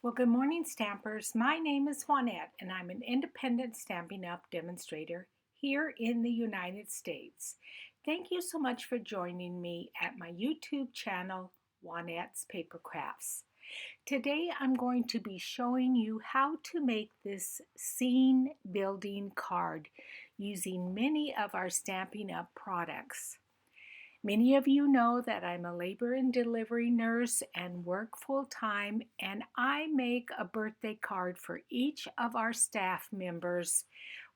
Well, good morning, Stampers. My name is Juanette, and I'm an independent Stampin' Up! Demonstrator here in the United States. Thank you so much for joining me at my YouTube channel, Juanette's Paper Crafts. Today I'm going to be showing you how to make this scene building card using many of our Stampin' Up! Products. Many of you know that I'm a labor and delivery nurse and work full-time, and I make a birthday card for each of our staff members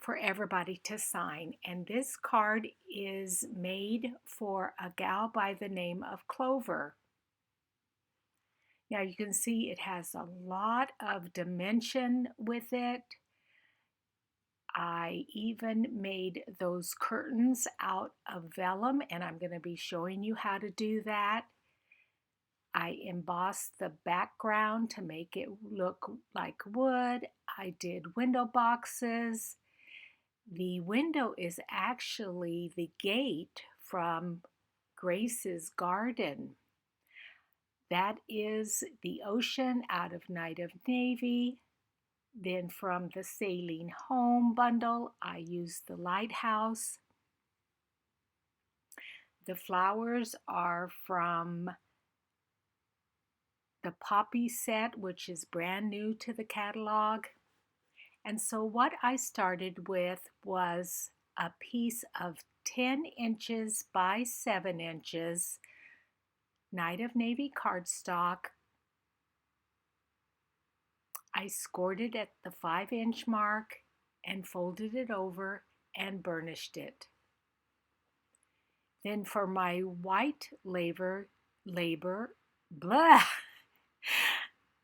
for everybody to sign. And this card is made for a gal by the name of Clover. Now you can see it has a lot of dimension with it. I even made those curtains out of vellum, and I'm going to be showing you how to do that. I embossed the background to make it look like wood. I did window boxes. The window is actually the gate from Grace's garden. That is the ocean out of Night of Navy. Then from the Sailing Home bundle, I used the Lighthouse. The flowers are from the Poppy set, which is brand new to the catalog. And so what I started with was a piece of 10 inches by 7 inches Night of Navy cardstock. I scored it at the 5-inch mark and folded it over and burnished it. Then for my white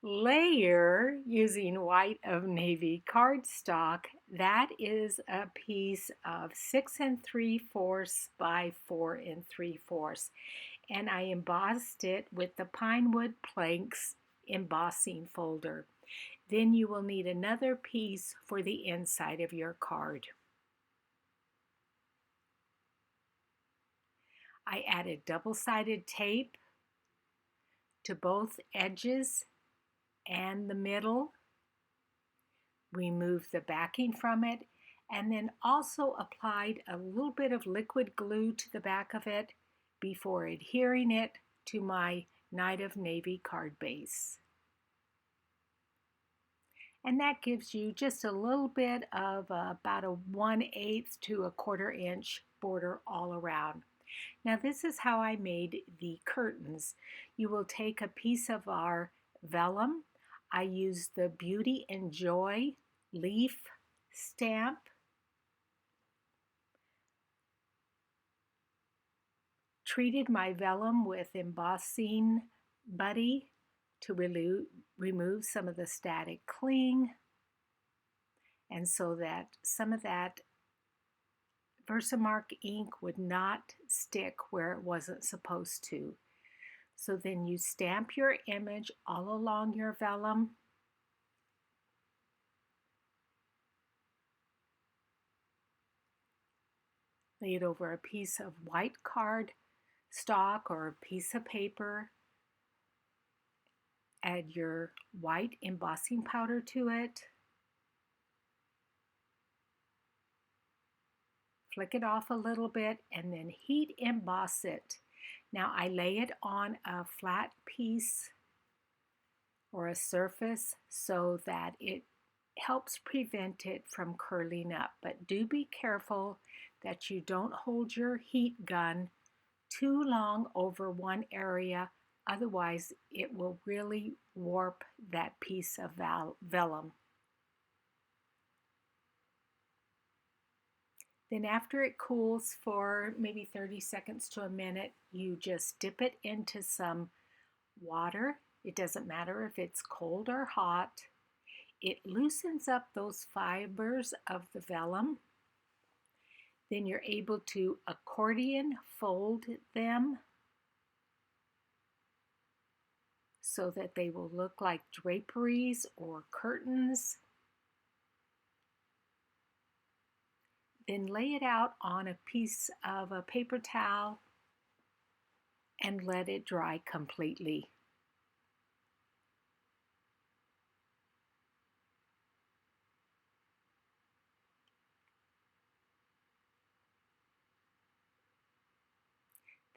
layer using White of Navy cardstock, that is a piece of 6 3/4 by 4 3/4, and I embossed it with the Pinewood Planks embossing folder. Then you will need another piece for the inside of your card. I added double-sided tape to both edges and the middle, removed the backing from it, and then also applied a little bit of liquid glue to the back of it before adhering it to my Night of Navy card base. And that gives you just a little bit of about a 1/8 to a 1/4 inch border all around. Now this is how I made the curtains. You will take a piece of our vellum. I used the Beauty and Joy leaf stamp. Treated my vellum with embossing buddy to remove some of the static cling, and so that some of that Versamark ink would not stick where it wasn't supposed to. So then you stamp your image all along your vellum. Lay it over a piece of white card stock or a piece of paper. Add your white embossing powder to it. Flick it off a little bit and then heat emboss it. Now I lay it on a flat piece or a surface so that it helps prevent it from curling up. But do be careful that you don't hold your heat gun too long over one area, otherwise it will really warp that piece of vellum. Then after it cools for maybe 30 seconds to a minute, you just dip it into some water. It doesn't matter if it's cold or hot. It loosens up those fibers of the vellum. Then you're able to accordion fold them so that they will look like draperies or curtains. Then lay it out on a piece of a paper towel and let it dry completely.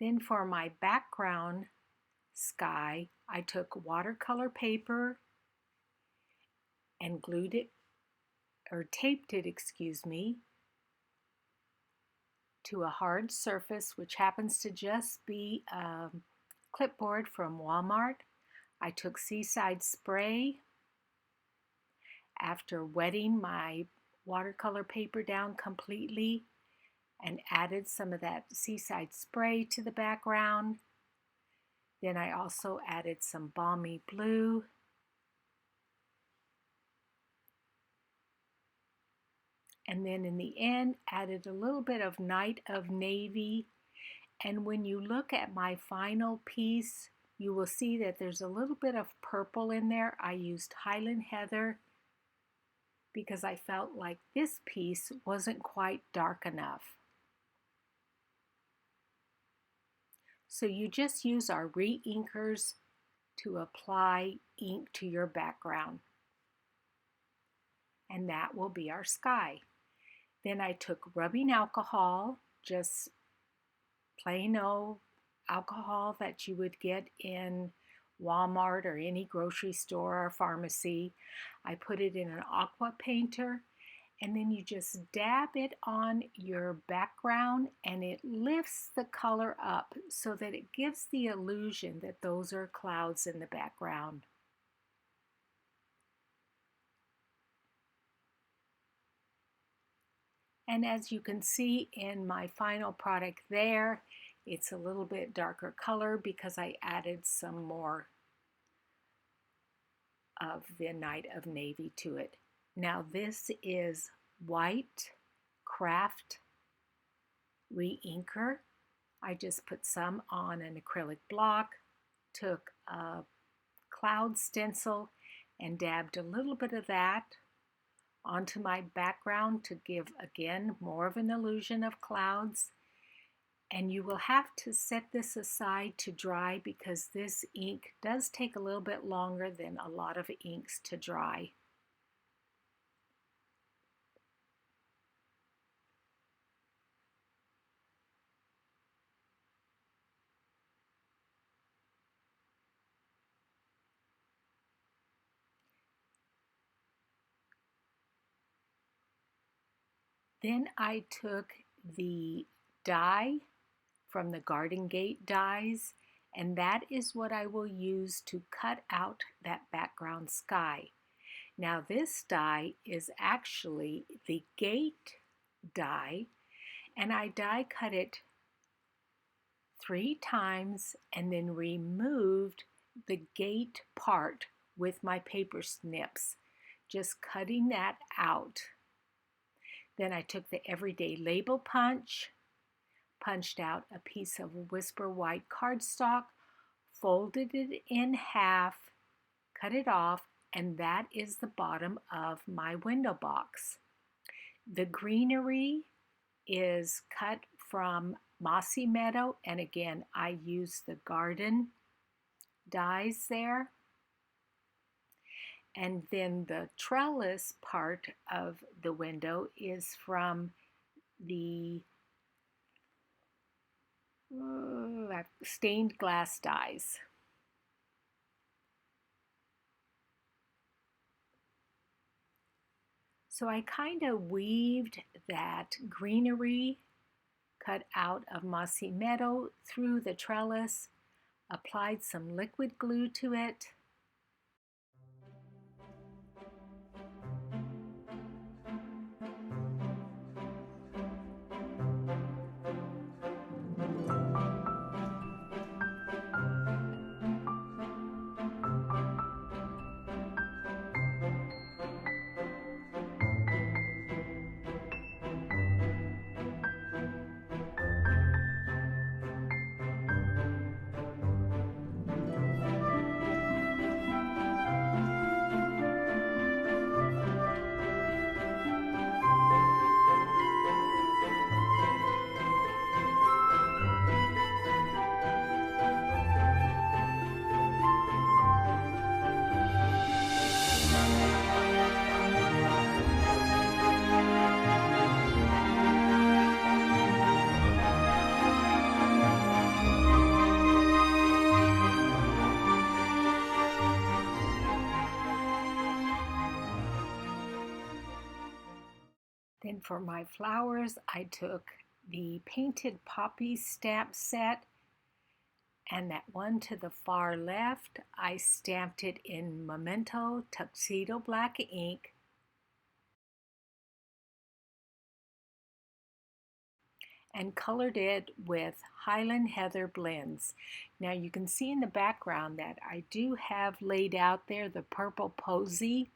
Then for my background sky, I took watercolor paper and glued it, or taped it, excuse me, to a hard surface, which happens to just be a clipboard from Walmart. I took seaside spray. After wetting my watercolor paper down completely and added some of that seaside spray to the background. Then I also added some balmy blue. And then in the end, added a little bit of Night of Navy. And when you look at my final piece, you will see that there's a little bit of purple in there. I used Highland Heather because I felt like this piece wasn't quite dark enough. So you just use our re-inkers to apply ink to your background. And that will be our sky. Then I took rubbing alcohol, just plain old alcohol that you would get in Walmart or any grocery store or pharmacy. I put it in an aqua painter, and then you just dab it on your background and it lifts the color up so that it gives the illusion that those are clouds in the background. And as you can see in my final product there, it's a little bit darker color because I added some more of the Night of Navy to it. Now this is white craft re-inker. I just put some on an acrylic block, took a cloud stencil and dabbed a little bit of that onto my background to give again more of an illusion of clouds. And you will have to set this aside to dry because this ink does take a little bit longer than a lot of inks to dry. Then I took the die from the Garden Gate dies, and that is what I will use to cut out that background sky. Now this die is actually the gate die, and I die cut it 3 times and then removed the gate part with my paper snips, just cutting that out. Then I took the Everyday Label punch, punched out a piece of Whisper White cardstock, folded it in half, cut it off, and that is the bottom of my window box. The greenery is cut from Mossy Meadow, and again, I used the garden dies there. And then the trellis part of the window is from the stained glass dies. So I kind of weaved that greenery cut out of Mossy Meadow through the trellis, applied some liquid glue to it. And for my flowers, I took the painted poppy stamp set, and that one to the far left, I stamped it in Memento Tuxedo Black ink, and colored it with Highland Heather blends. Now you can see in the background that I do have laid out there the Purple Posy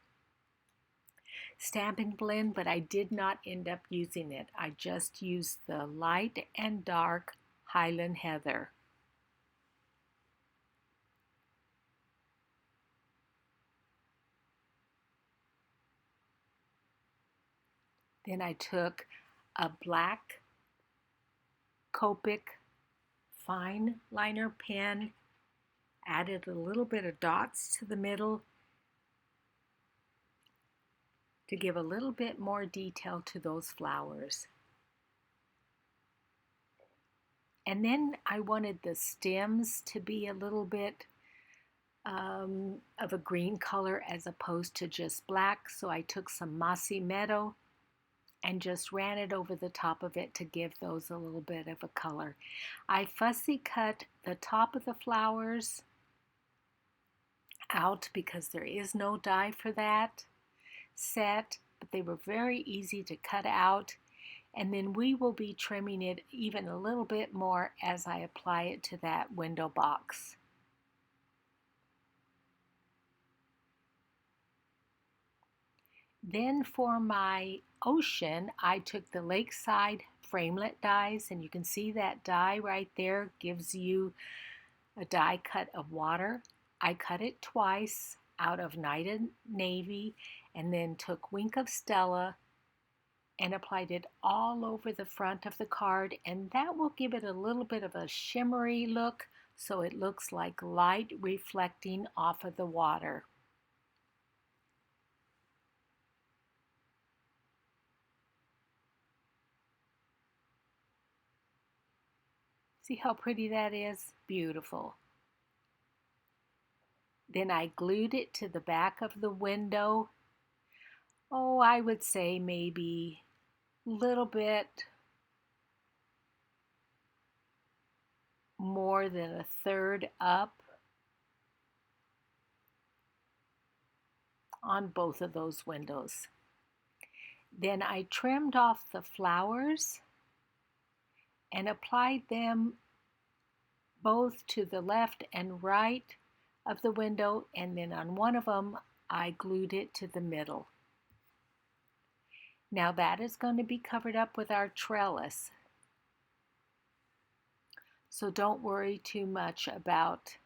stamping blend, but I did not end up using it. I just used the light and dark Highland Heather. Then I took a black Copic fine liner pen, added a little bit of dots to the middle to give a little bit more detail to those flowers. And then I wanted the stems to be a little bit of a green color as opposed to just black, so I took some Mossy Meadow and just ran it over the top of it to give those a little bit of a color. I fussy cut the top of the flowers out because there is no die for that set, but they were very easy to cut out. And then we will be trimming it even a little bit more as I apply it to that window box. Then for my ocean, I took the Lakeside framelit dies, and you can see that die right there gives you a die cut of water. I cut it twice out of Night and Navy, and then took Wink of Stella and applied it all over the front of the card, and that will give it a little bit of a shimmery look, so it looks like light reflecting off of the water. See how pretty that is? Beautiful. Then I glued it to the back of the window. Oh, I would say maybe a little bit more than a third up on both of those windows. Then I trimmed off the flowers and applied them both to the left and right of the window, and then on one of them I glued it to the middle. Now that is going to be covered up with our trellis, so don't worry too much about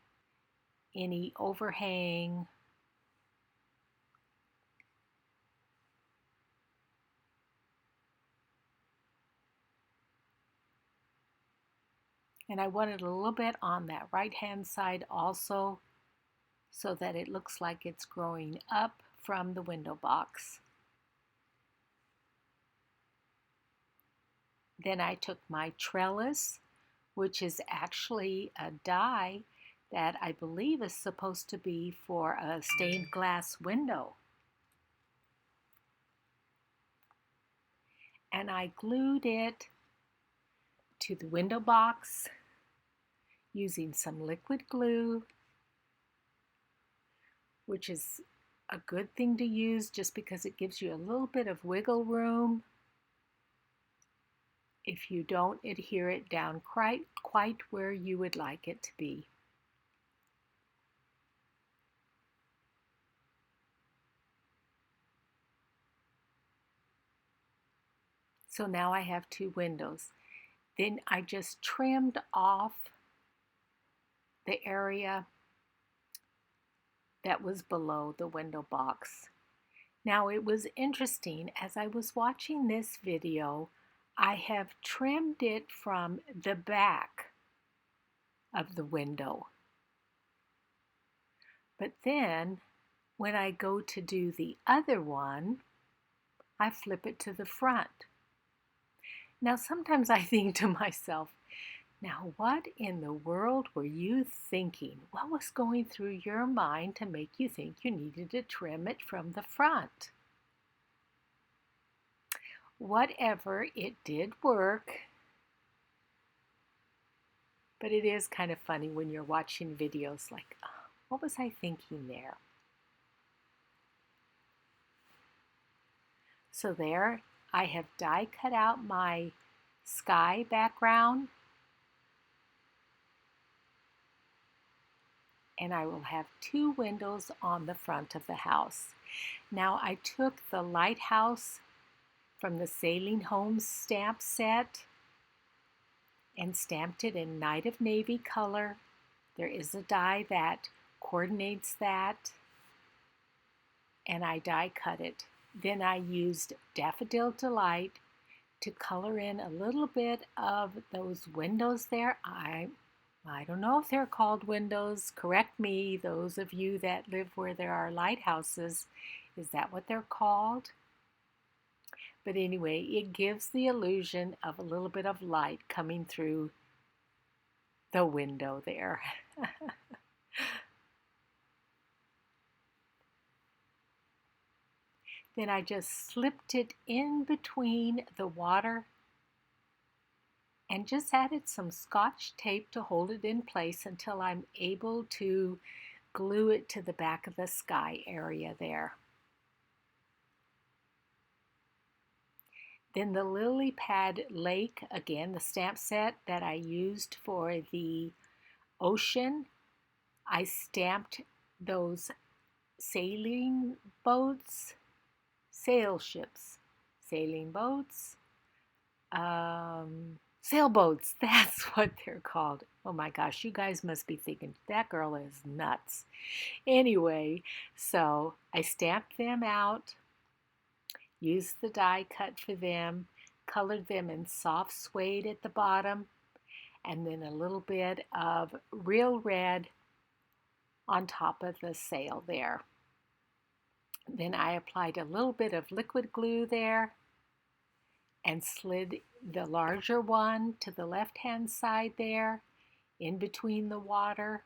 any overhang . And I wanted a little bit on that right hand side also, so that it looks like it's growing up from the window box. Then I took my trellis, which is actually a die that I believe is supposed to be for a stained glass window. And I glued it to the window box using some liquid glue, which is a good thing to use just because it gives you a little bit of wiggle room if you don't adhere it down quite where you would like it to be. So now I have two windows. Then I just trimmed off the area that was below the window box. Now it was interesting, as I was watching this video, I have trimmed it from the back of the window. But then when I go to do the other one, I flip it to the front. Now sometimes I think to myself, now what in the world were you thinking? What was going through your mind to make you think you needed to trim it from the front? whatever, it did work. But it is kind of funny when you're watching videos like, oh, what was I thinking there? So there, I have die cut out my sky background, and I will have 2 windows on the front of the house. Now I took the Lighthouse from the Sailing Home stamp set and stamped it in Night of Navy color. There is a die that coordinates that, and I die cut it. Then I used Daffodil Delight to color in a little bit of those windows there. I don't know if they're called windows. Correct me, those of you that live where there are lighthouses. Is that what they're called? But anyway, it gives the illusion of a little bit of light coming through the window there. Then I just slipped it in between the water and just added some Scotch tape to hold it in place until I'm able to glue it to the back of the sky area there. Then the Lily Pad Lake, again, the stamp set that I used for the ocean, I stamped those sailing boats, sail ships, sailing boats, sailboats, that's what they're called. Oh my gosh, you guys must be thinking, that girl is nuts. Anyway, so I stamped them out, used the die cut for them, colored them in soft suede at the bottom, and then a little bit of real red on top of the sail there. Then I applied a little bit of liquid glue there and slid the larger one to the left-hand side there in between the water.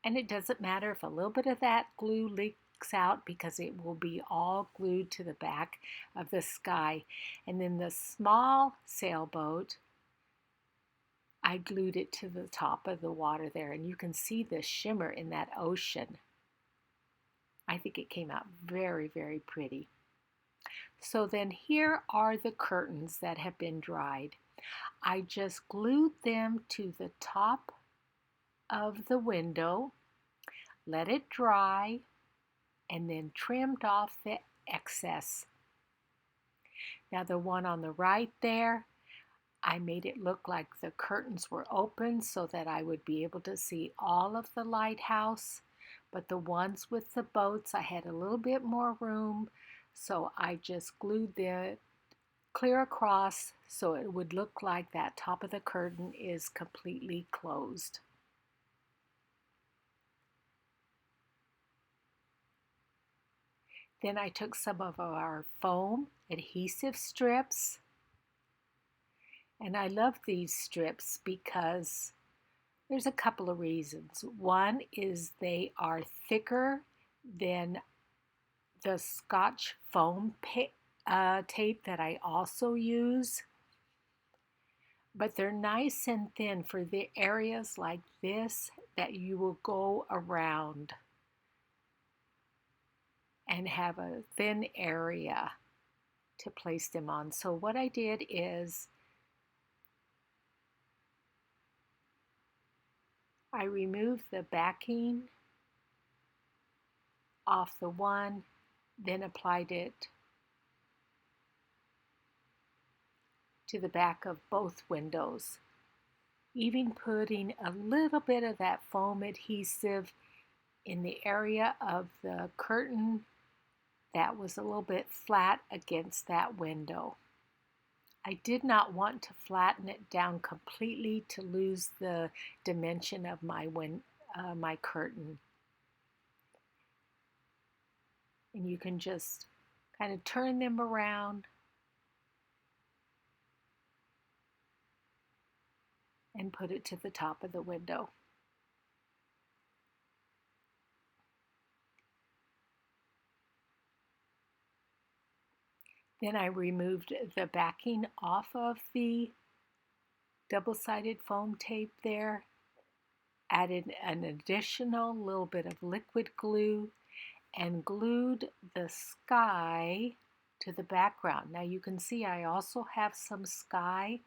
And it doesn't matter if a little bit of that glue leaks out because it will be all glued to the back of the sky. And then the small sailboat, I glued it to the top of the water there, and you can see the shimmer in that ocean. I think it came out very, very pretty. So then here are the curtains that have been dried. I just glued them to the top of the window, let it dry, and then trimmed off the excess. Now the one on the right there, I made it look like the curtains were open so that I would be able to see all of the lighthouse. But the ones with the boats, I had a little bit more room, so I just glued the clear across so it would look like that top of the curtain is completely closed. Then I took some of our foam adhesive strips, and I love these strips because there's a couple of reasons. One is they are thicker than the Scotch foam tape that I also use, but they're nice and thin for the areas like this that you will go around and have a thin area to place them on. So what I did is I removed the backing off the one, then applied it to the back of both windows, even putting a little bit of that foam adhesive in the area of the curtain that was a little bit flat against that window. I did not want to flatten it down completely to lose the dimension of my curtain. And you can just kind of turn them around and put it to the top of the window. Then I removed the backing off of the double-sided foam tape there, added an additional little bit of liquid glue, and glued the sky to the background. Now you can see I also have some sky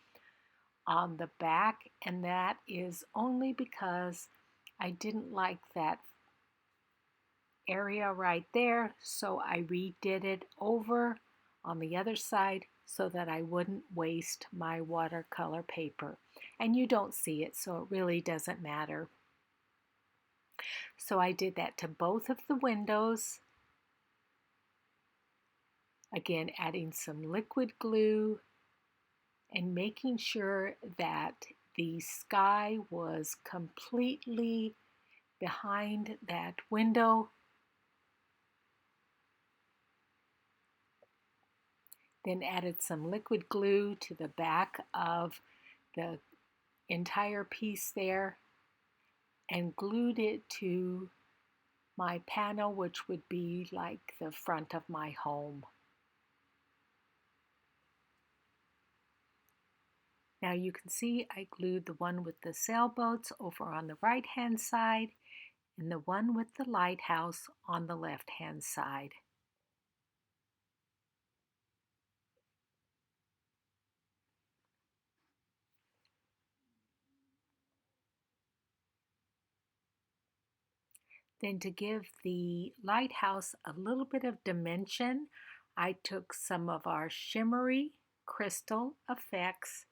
on the back, and that is only because I didn't like that area right there, so I redid it over on the other side so that I wouldn't waste my watercolor paper. And you don't see it, so it really doesn't matter. So I did that to both of the windows. Again, adding some liquid glue and making sure that the sky was completely behind that window. Then added some liquid glue to the back of the entire piece there and glued it to my panel, which would be like the front of my home. Now you can see I glued the one with the sailboats over on the right hand side and the one with the lighthouse on the left hand side. Then to give the lighthouse a little bit of dimension, I took some of our shimmery crystal effects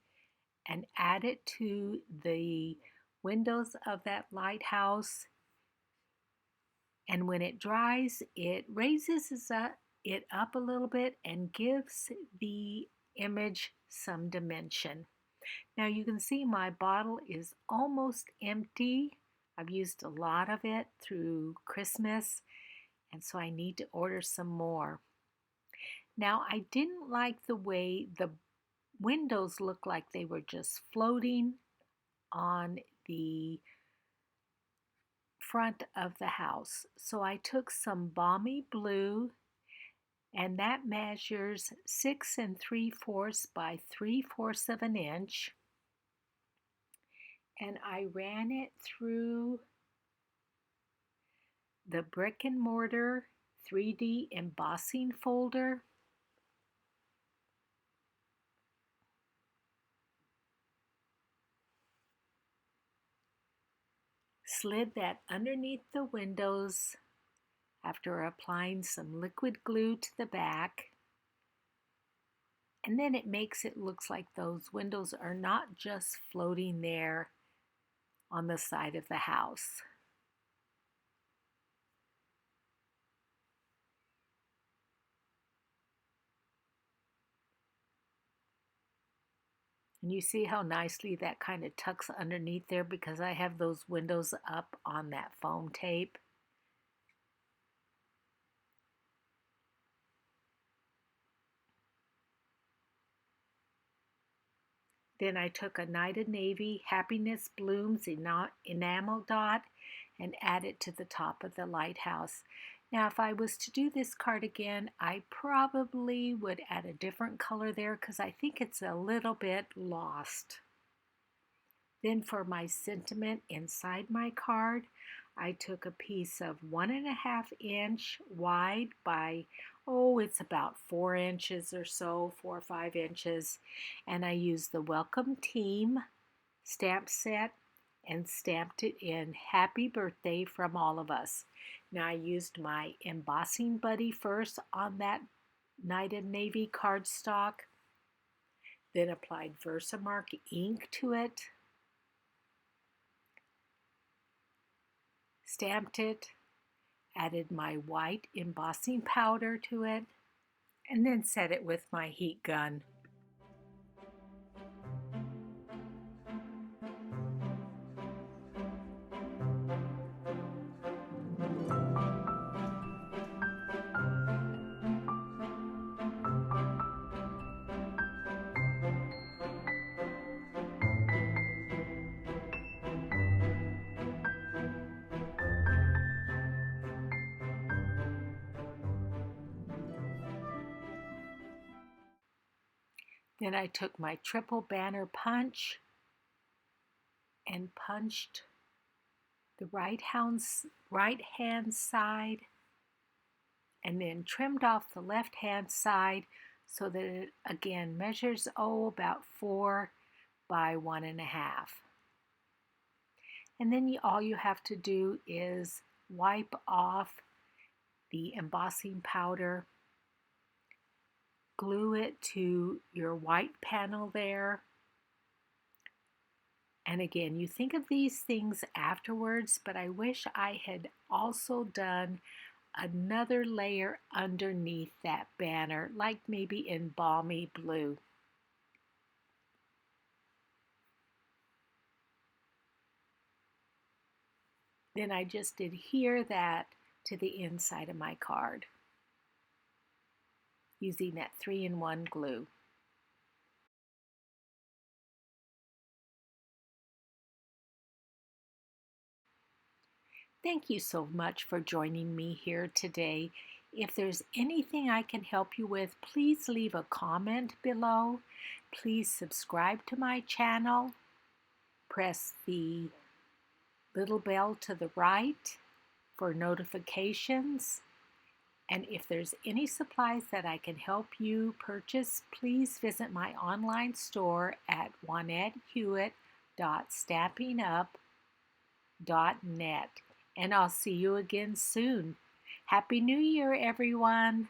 and added to the windows of that lighthouse. And when it dries, it raises it up a little bit and gives the image some dimension. Now you can see my bottle is almost empty. I've used a lot of it through Christmas, and so I need to order some more. Now I didn't like the way the windows looked like they were just floating on the front of the house. So I took some balmy blue, and that measures 6 3/4 by 3/4 of an inch. And I ran it through the brick and mortar 3D embossing folder. Slid that underneath the windows after applying some liquid glue to the back. And then it makes it look like those windows are not just floating there on the side of the house. And you see how nicely that kind of tucks underneath there because I have those windows up on that foam tape. Then I took a Night of Navy Happiness Blooms enamel dot and added to the top of the lighthouse. Now if I was to do this card again, I probably would add a different color there because I think it's a little bit lost. Then for my sentiment inside my card, I took a piece of 1.5 inch wide by, it's about 4 inches or so, 4 or 5 inches. And I used the Welcome Team stamp set and stamped it in Happy Birthday from all of us. Now I used my embossing buddy first on that Night of Navy cardstock, then applied Versamark ink to it, stamped it, added my white embossing powder to it, and then set it with my heat gun. Then I took my triple banner punch and punched the right hand side, and then trimmed off the left hand side so that it again measures about 4 by 1.5. And then all you have to do is wipe off the embossing powder, glue it to your white panel there. And again, you think of these things afterwards, but I wish I had also done another layer underneath that banner, like maybe in balmy blue. Then I just adhere that to the inside of my card using that 3-in-1 glue. Thank you so much for joining me here today. If there's anything I can help you with, please leave a comment below. Please subscribe to my channel. Press the little bell to the right for notifications. And if there's any supplies that I can help you purchase, please visit my online store at juanettehewitt.stampinup.net. And I'll see you again soon. Happy New Year, everyone!